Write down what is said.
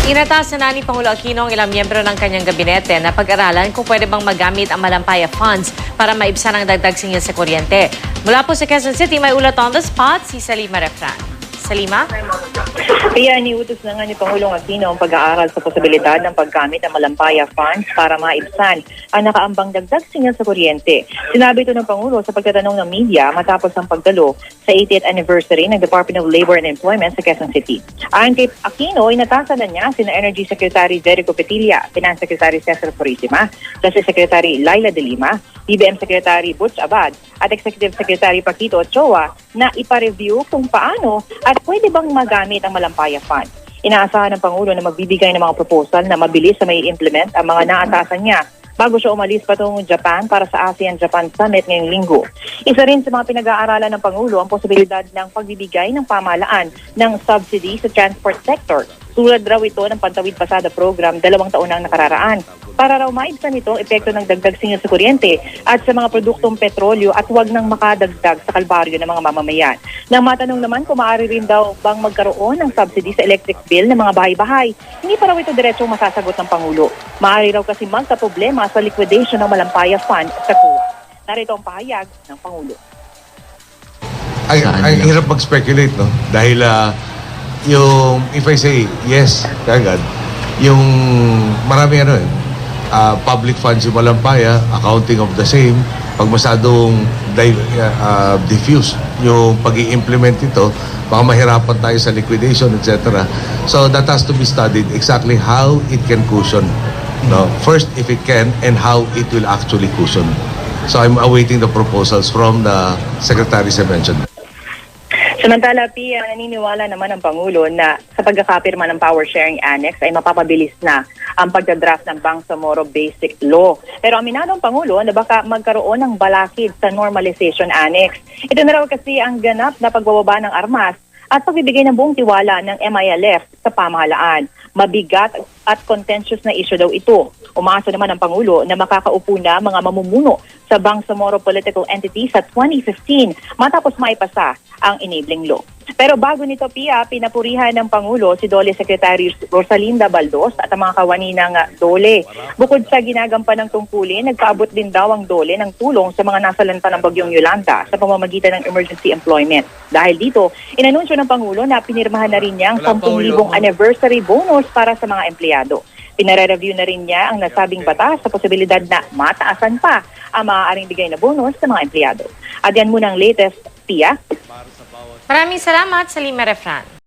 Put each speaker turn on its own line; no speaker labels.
Inatasan na ni Pangulo Aquino ang ilang miyembro ng kanyang gabinete na pag-aralan kung pwede bang magamit ang Malampaya Funds para maibsan ang dagdag singil sa kuryente. Mula po sa Quezon City, may ulat on the spot si Salima Refran. Salima?
Kaya iniutos na nga ni Pangulong Aquino ang pag-aaral sa posibilidad ng paggamit ng Malampaya Funds para maibsan ang nakaambang dagdag singil sa kuryente. Sinabi ito ng Pangulo sa pagtatanong ng media matapos ang pagdalo sa 80th anniversary ng Department of Labor and Employment sa Quezon City. Ayon kay Aquino, inatasan na niya sina Energy Secretary Jericho Petilla, Finance Secretary Cesar Purisima, Justice Secretary Laila De Lima, BBM Secretary Butch Abad at Executive Secretary Paquito Ochoa na ipa-review kung paano at pwede bang magamit ang Malampaya Fund. Inaasahan ng Pangulo na magbibigay ng mga proposal na mabilis na may implement ang mga naatasan niya bago siya umalis patungong Japan para sa ASEAN-Japan Summit ngayong linggo. Isa rin sa mga pinag-aaralan ng Pangulo ang posibilidad ng pagbibigay ng pamahalaan ng subsidy sa transport sector. Tulad raw ito ng Pantawid Pasada Program 2 taon nang nakararaan. Para raw maibsan ito ang epekto ng dagdag singil sa kuryente at sa mga produktong petrolyo at huwag nang makadagdag sa kalbaryo ng mga mamamayan. Nang matanong naman kung maaari rin daw bang magkaroon ng subsidy sa electric bill ng mga bahay-bahay, hindi pa raw ito diretsong masasagot ng Pangulo. Maaari raw kasi magkaproblema sa liquidation ng Malampaya Fund sa COA. Narito ang pahayag ng Pangulo.
Ay hirap mag-speculate, no? Dahil yung, if I say yes, kagad, yung marami public funds yung Malampaya, accounting of the same, pag masadong diffuse yung pag-i-implement ito, baka mahirapan tayo sa liquidation, etc. So that has to be studied exactly how it can cushion. No? First, if it can, and how it will actually cushion. So I'm awaiting the proposals from the secretaries I mentioned.
Samantala, Pia, naniniwala naman ang Pangulo na sa pagkakapirma ng Power Sharing Annex ay mapapabilis na ang pagdadraft ng Bangsamoro Basic Law. Pero aminado ang Pangulo na baka magkaroon ng balakid sa Normalization Annex. Ito na raw kasi ang ganap na pagbababa ng armas at pagbibigay ng buong tiwala ng MILF sa pamahalaan. Mabigat at contentious na issue daw ito. Umaasa naman ang Pangulo na makakaupo na mga mamumuno sa Bangsamoro Political Entity sa 2015 matapos maipasa ang enabling law. Pero bago nito, Pia, pinapurihan ng Pangulo si DOLE Secretary Rosalinda Baldos at ang mga kawani ng DOLE. Bukod sa ginagampan ng tungkulin, nagpaabot din daw ang DOLE ng tulong sa mga nasalanta ng Bagyong Yolanda sa pamamagitan ng emergency employment. Dahil dito, inanunsyo ng Pangulo na pinirmahan na rin niya ang 10,000 anniversary bonus para sa mga empleyado. Pinare-review na rin niya ang nasabing batas sa posibilidad na mataasan pa ang maaaring bigay na bonus sa mga empleyado. At yan muna ang latest, Pia.
Maraming salamat, Salima Refran.